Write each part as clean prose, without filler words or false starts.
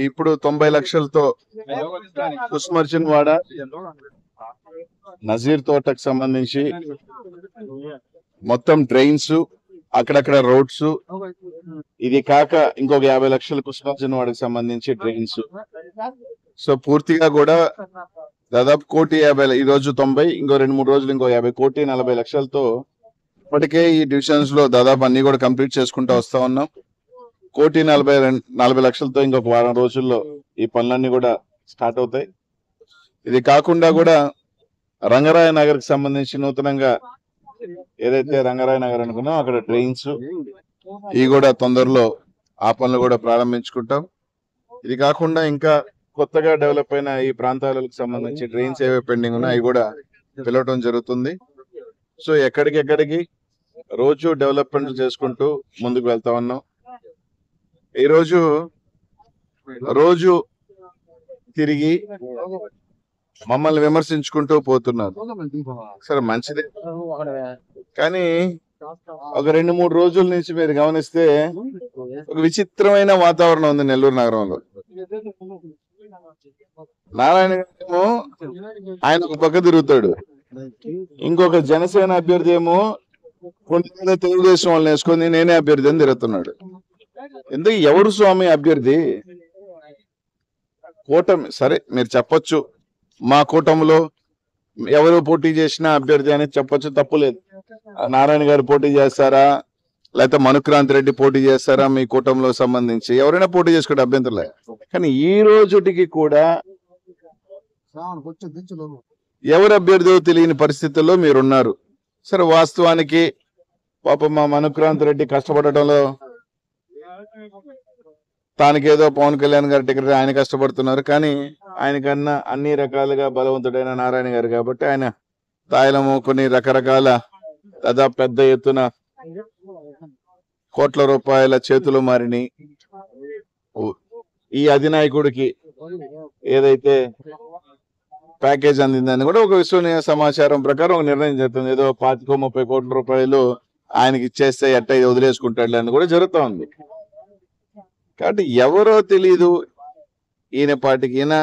ఇప్పుడు 90 లక్షలతో కుస్మర్చన్ వాడ నజీర్ తోటకు సంబంధించి మొత్తం డ్రైన్స్, అక్కడక్కడ రోడ్స్, ఇది కాక ఇంకొక 50 లక్షలు కుస్మర్చన్ వాడకు సంబంధించి డ్రైన్స్. సో పూర్తిగా కూడా దాదాపు 1,50,00,000, ఈ రోజు 90, ఇంకో 2-3 రోజులు ఇంకో 50, 1,40,00,000తో ఇప్పటికే ఈ డివిజన్స్ లో దాదాపు అన్ని కూడా కంప్లీట్ చేసుకుంటూ వస్తా ఉన్నాం. 1,40,00,000తో ఇంకొక వారం రోజుల్లో ఈ పనులన్నీ కూడా స్టార్ట్ అవుతాయి. ఇది కాకుండా కూడా రంగరాయ నగర్ కి సంబంధించి నూతనంగా ఏదైతే రంగరాయ నగర్ అనుకున్నాం అక్కడ డ్రైన్స్ ఇవి కూడా తొందరలో ఆ పనులు కూడా ప్రారంభించుకుంటాం. ఇది కాకుండా ఇంకా కొత్తగా డెవలప్ అయిన ఈ ప్రాంతాలకు సంబంధించి డ్రైన్స్ ఏవే పెండింగ్ ఉన్నాయో అవి కూడా పిలవటం జరుగుతుంది. సో ఎక్కడికెక్కడికి రోజు డెవలప్మెంట్ చేసుకుంటూ ముందుకు వెళ్తా ఉన్నాం. ఈ రోజు తిరిగి మమ్మల్ని విమర్శించుకుంటూ పోతున్నారు. సరే మంచిదే, కానీ ఒక 2-3 రోజుల నుంచి మీరు గమనిస్తే ఒక విచిత్రమైన వాతావరణం ఉంది నెల్లూరు నగరంలో. నారాయణ గారేమో ఆయన ఒక పక్క తిరుగుతాడు, ఇంకొక జనసేన అభ్యర్థి ఏమో కొంత తెలుగుదేశం వాళ్ళని వేసుకొని నేనే అభ్యర్థి అని తిరుగుతున్నాడు. ఎందుకు ఎవరు స్వామి అభ్యర్థి? కూటమి సరే మీరు చెప్పొచ్చు, మా కూటమిలో ఎవరు పోటీ చేసినా అభ్యర్థి అని చెప్పొచ్చు, తప్పులేదు. నారాయణ గారు పోటీ చేస్తారా, లేకపోతే మనుక్రాంతి రెడ్డి పోటీ చేస్తారా, మీ కూటమిలో సంబంధించి ఎవరైనా పోటీ చేసుకుంటే అభ్యంతరలే. కానీ ఈ రోజుటికి కూడా ఎవరు అభ్యర్థో తెలియని పరిస్థితుల్లో మీరున్నారు. సరే వాస్తవానికి పాప మా మనుక్రాంతి రెడ్డి కష్టపడటంలో తానికేదో పవన్ కళ్యాణ్ గారి టికెట్ ఆయన కష్టపడుతున్నారు, కానీ ఆయనకన్నా అన్ని రకాలుగా బలవంతుడైన నారాయణ గారు కాబట్టి ఆయన తాయిలము కొన్ని రకరకాల దాదాపు పెద్ద ఎత్తున కోట్ల రూపాయల చేతులు మారిని ఈ అధినాయకుడికి ఏదైతే ప్యాకేజ్ అందిందని కూడా ఒక విశ్వసనీయ సమాచారం ప్రకారం ఒక నిర్ణయం జరుగుతుంది. ఏదో 25-30 కోట్ల రూపాయలు ఆయనకి ఇచ్చేస్తే ఎట్ట ఇది వదిలేసుకుంటాడు అని కూడా జరుగుతూ ఉంది. కాబట్టి ఎవరో తెలీదు, ఈయన పార్టీకి ఈయన,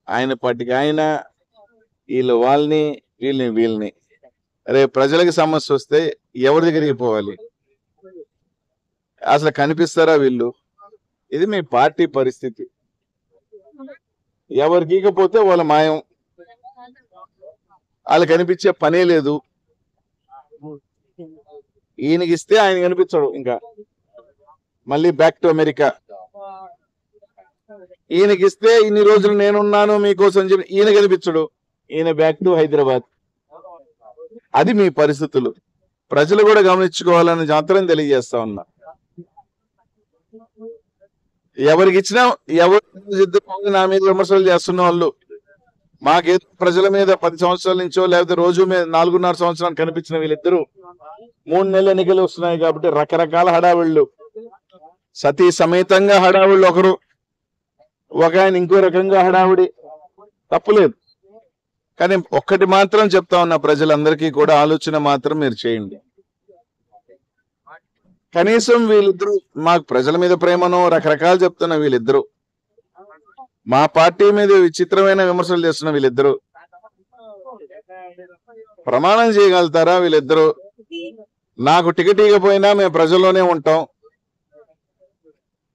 ఆయన పార్టీకి ఆయన, వీళ్ళు వాళ్ళని వీళ్ళని. అరే ప్రజలకి సమస్య వస్తే ఎవరి దగ్గరికి పోవాలి? అసలు కనిపిస్తారా వీళ్ళు? ఇది మీ పార్టీ పరిస్థితి. ఎవరికి ఇకపోతే వాళ్ళ మాయం, వాళ్ళు కనిపించే పనే లేదు. ఈయనకి ఇస్తే ఆయన కనిపించడు, ఇంకా మళ్ళీ బ్యాక్ టు అమెరికా. ఈయనకి ఇస్తే ఇన్ని రోజులు నేనున్నాను మీకోసం చెప్పి ఈయన కనిపించడు, ఈయన బ్యాక్ టు హైదరాబాద్. అది మీ పరిస్థితులు. ప్రజలు కూడా గమనించుకోవాలని మాత్రం తెలియజేస్తా ఉన్నా. ఎవరికి ఇచ్చినా ఎవరు నా మీద విమర్శలు చేస్తున్న వాళ్ళు, మాకేదో ప్రజల మీద 10 సంవత్సరాల నుంచో లేకపోతే రోజు మీద 4.5 సంవత్సరాలు కనిపించిన వీళ్ళిద్దరూ 3 నెలల ఎన్నికలు వస్తున్నాయి కాబట్టి రకరకాల హడావిళ్ళు, సతీ సమేతంగా హడావిళ్ళు, ఒక ఆయన ఇంకో రకంగా హడావిడి, తప్పులేదు. కానీ ఒక్కటి మాత్రం చెప్తా ఉన్నా, ప్రజలందరికీ కూడా ఆలోచన మాత్రం మీరు చేయండి. కనీసం వీళ్ళిద్దరూ మాకు ప్రజల మీద ప్రేమనో రకరకాలు చెప్తున్న వీళ్ళిద్దరూ, మా పార్టీ మీద విచిత్రమైన విమర్శలు చేస్తున్న వీళ్ళిద్దరూ ప్రమాణం చేయగలుగుతారా? వీళ్ళిద్దరూ నాకు టికెట్ ఇవ్వకపోయినా మేము ప్రజల్లోనే ఉంటాం,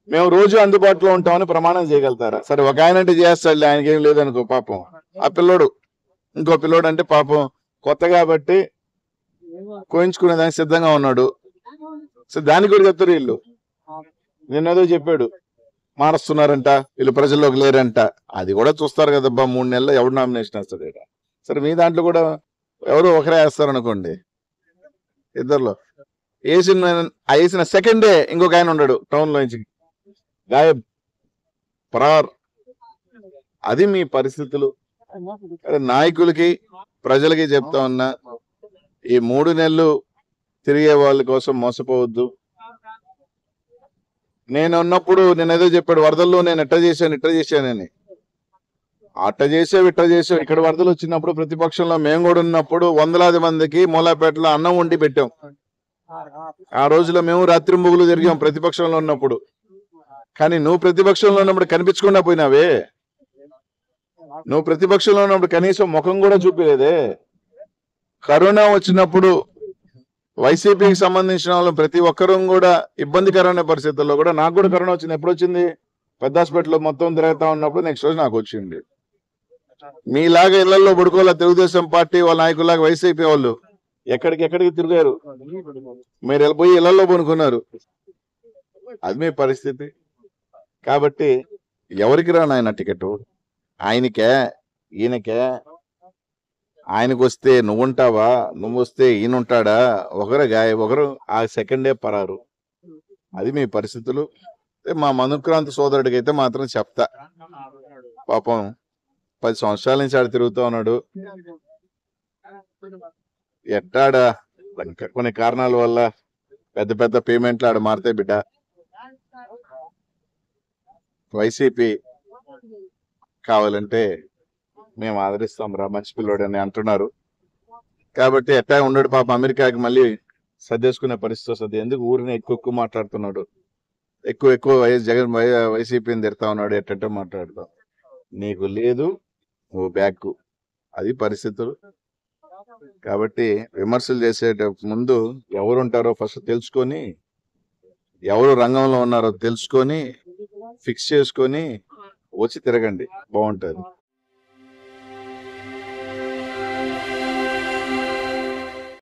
మేము రోజు అందుబాటులో ఉంటామని ప్రమాణం చేయగలుగుతారా? సరే ఒక ఆయన అంటే చేస్తాడు, ఆయనకేం లేదనుకో పాపం, ఆ పిల్లోడు ఇంకో పిల్లోడు అంటే పాపం కొత్త కాబట్టి కోయించుకునే దానికి సిద్ధంగా ఉన్నాడు. సో దానికి కూడా చెప్తారు వీళ్ళు. నిన్నదో చెప్పాడు మారుస్తున్నారంట, వీళ్ళు ప్రజల్లోకి లేరంట. అది కూడా చూస్తారు కదబ్బా, 3 నెలలు ఎవడు నామినేషన్ వేస్తాడు. సరే మీ దాంట్లో కూడా ఎవరో ఒకరే వేస్తారు అనుకోండి, ఇద్దరులో వేసిన సెకండ్ డే ఇంకొక ఆయన ఉన్నాడు టౌన్ లో నుంచి గాయబ్ పరార్. అది మీ పరిస్థితులు. నాయకులకి ప్రజలకి చెప్తా ఉన్నా, ఈ 3 నెలలు తిరిగే వాళ్ళ కోసం మోసపోవద్దు. నేను ఉన్నప్పుడు నేను ఏదో చెప్పాడు, వరదల్లో నేను ఇట్ట చేశానని. అట్ట చేసావు ఇట్ట చేసావు. ఇక్కడ వరదలు వచ్చినప్పుడు ప్రతిపక్షంలో మేము కూడా ఉన్నప్పుడు వందలాది మందికి మూలాపేటలో అన్నం వండి పెట్టాం. ఆ రోజులో మేము రాత్రింబుగులు జరిగాం ప్రతిపక్షంలో ఉన్నప్పుడు. కానీ నువ్వు ప్రతిపక్షంలో ఉన్నప్పుడు కనిపించకుండా పోయినావే. నువ్వు ప్రతిపక్షంలో ఉన్నప్పుడు కనీసం ముఖం కూడా చూపించలేదే. కరోనా వచ్చినప్పుడు వైసీపీకి సంబంధించిన వాళ్ళు ప్రతి ఒక్కరూ కూడా ఇబ్బందికరమైన పరిస్థితుల్లో కూడా, నాకు కూడా కరోనా వచ్చింది. ఎప్పుడు వచ్చింది? పెద్ద హాస్పిటల్లో మొత్తం తిరుగుతా ఉన్నప్పుడు నెక్స్ట్ రోజు నాకు వచ్చింది. మీలాగా ఇళ్లలో పడుకోవాల తెలుగుదేశం పార్టీ వాళ్ళ నాయకులాగా వైసీపీ వాళ్ళు ఎక్కడికి తిరిగారు. మీరు వెళ్ళిపోయి ఇళ్లలో పడుకున్నారు. అది మీ పరిస్థితి. కాబట్టి ఎవరికి రా నాయన టికెట్? ఆయనకే, ఈయనకే? ఆయనకు వస్తే నువ్వుంటావా? నువ్వు వస్తే ఈయన ఉంటాడా? ఒకరు ఆ సెకండే పరారు. అది మీ పరిస్థితులు. మా మనుక్రాంతి సోదరుడికి అయితే మాత్రం చెప్తా, పాపం 10 సంవత్సరాల నుంచి ఆడ తిరుగుతూ ఉన్నాడు. ఎట్టాడా కొన్ని కారణాల వల్ల పెద్ద పెద్ద పేమెంట్లు ఆడ మారుతాయి బిడ్డ. వైసీపీ కావాలంటే మేము ఆదరిస్తాం రా, మంచి పిల్లోడు అని అంటున్నారు. కాబట్టి ఎట్టా ఉండడు పాపం. అమెరికాకి మళ్ళీ సర్దేసుకునే పరిస్థితి వస్తుంది. ఎందుకు ఊరిని ఎక్కువ మాట్లాడుతున్నాడు, ఎక్కువ జగన్ వైసీపీని తిడతా ఉన్నాడు, ఎట్టంటే మాట్లాడతావు. నీకు లేదు, నువ్వు బ్యాక్. అది పరిస్థితులు. కాబట్టి విమర్శలు చేసే ముందు ఎవరు ఉంటారో ఫస్ట్ తెలుసుకొని, ఎవరు రంగంలో ఉన్నారో తెలుసుకొని ఫిక్స్ చేసుకొని వచ్చి తిరగండి, బాగుంటుంది.